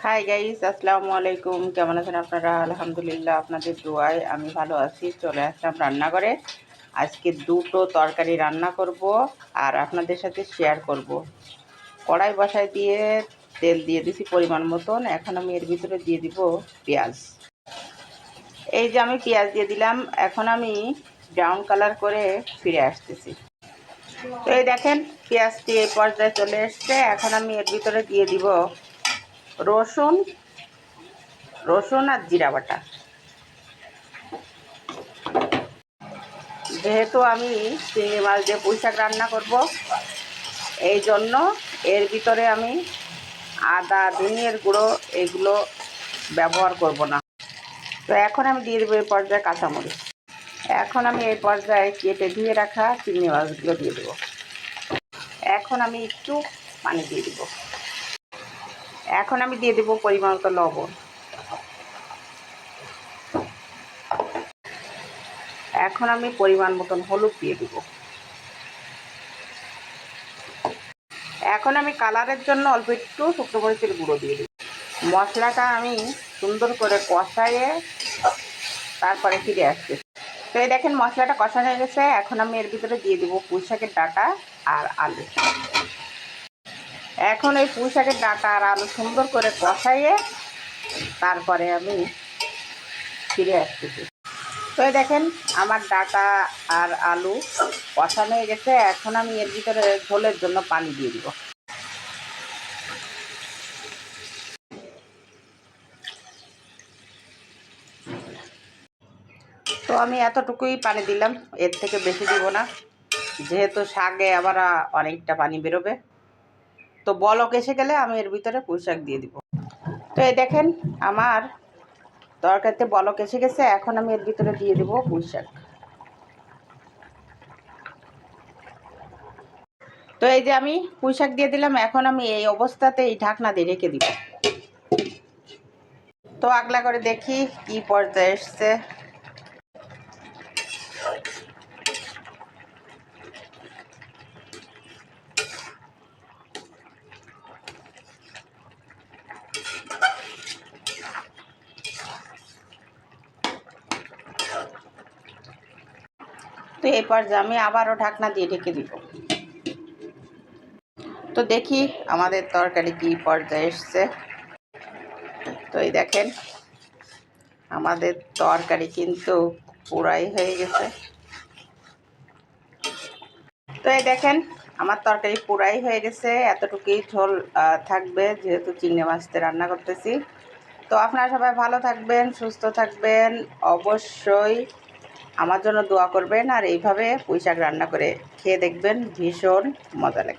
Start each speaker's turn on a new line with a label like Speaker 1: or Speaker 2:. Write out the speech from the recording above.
Speaker 1: Hi guys, আসসালামু আলাইকুম। কেমন আছেন আপনারা? আলহামদুলিল্লাহ, আপনাদের দোয়ায় আমি ভালো আছি। চলে আসলাম রান্নাঘরে। আজকে দুটো তরকারি রান্না করব আর আপনাদের সাথে শেয়ার করব। কড়াই বসায় দিয়ে তেল দিয়ে দিছি পরিমাণ মতন। এখন আমি এর ভিতরে দিয়ে দিব পেঁয়াজ। এই যে আমি পেঁয়াজ দিয়ে দিলাম। এখন আমি ব্রাউন কালার করে ফিরে আসতেছি। তো এই দেখেন, পেঁয়াজটি এই পর্যায়ে চলে এসছে। এখন আমি এর ভিতরে দিয়ে দিব রসুন রসুন আর জিরা বাটা। যেহেতু আমি চিংড়ি মাছ দিয়ে পুঁই শাক রান্না করব, এই জন্য এর ভিতরে আমি আদা, ধনিয়ার গুঁড়ো এগুলো ব্যবহার করব না। তো এখন আমি দিয়ে দেবো এই পর্যায়ে কাঁচামরিচ। এখন আমি এই পর্যায়ে কেটে ধুয়ে রাখা চিংড়ি মাছগুলো দিয়ে দেবো। এখন আমি একটু পানি দিয়ে দেবো। এখন আমি দিয়ে দেবো পরিমাণ মতো লবণ। এখন আমি পরিমাণ মতন হলুদ দিয়ে দেবো। এখন আমি কালারের জন্য অল্প একটু শুকনো মরিচের গুঁড়ো দিয়ে দেবো। মশলাটা আমি সুন্দর করে কষাইয়ে তারপরে ফিরে আসছে। তো এই দেখেন, মশলাটা কষানো হয়ে গেছে। এখন আমি এর ভিতরে দিয়ে দেবো পুঁই শাকের ডাঁটা আর আলু। এখন এই পুঁই শাকের ডাঁটা আর আলু সুন্দর করে কষাইয়ে তারপরে আমি ফিরে আসতেছি। তো এই দেখেন, আমার ডাঁটা আর আলু কষানো হয়ে গেছে। এখন আমি এর ভিতরে ঝোলের জন্য পানি দিয়ে দিব। তো আমি এতটুকুই পানি দিলাম, এর থেকে বেশি দিব না, যেহেতু শাকে আবার অনেকটা পানি বেরোবে। তো বলক এসে গেলে আমি এর ভিতরে পুঁই শাক দিয়ে দিব। তো এই দেখেন, আমার তরকারিতে বলক এসে গেছে। এখন আমি এর ভিতরে দিয়ে দেবো পুঁই শাক। তো এই যে আমি পুঁই শাক দিয়ে দিলাম। এখন আমি এই অবস্থাতে এই ঢাকনা দিয়ে রেখে দিব। তো আগলা করে দেখি কি পর্যায়ে এসছে। তো এই পর্যায়ে আমি আবারও ঢাকনা দিয়ে ঢেকে দিব। তো দেখি আমাদের তরকারি কি পর্যায়ে এসছে। তো এই দেখেন, আমাদের তরকারি কিন্তু পুরাই হয়ে গেছে। তো এই দেখেন, আমার তরকারি পুরাই হয়ে গেছে। এতটুকুই ঝোল থাকবে, যেহেতু চিংড়ি মাছ দিয়ে রান্না করতেছি। তো আপনারা সবাই ভালো থাকবেন, সুস্থ থাকবেন। অবশ্যই আমার জন্য দোয়া করবেন আর এইভাবে পুঁই শাক রান্না করে খেয়ে দেখবেন, ভীষণ মজা লাগে।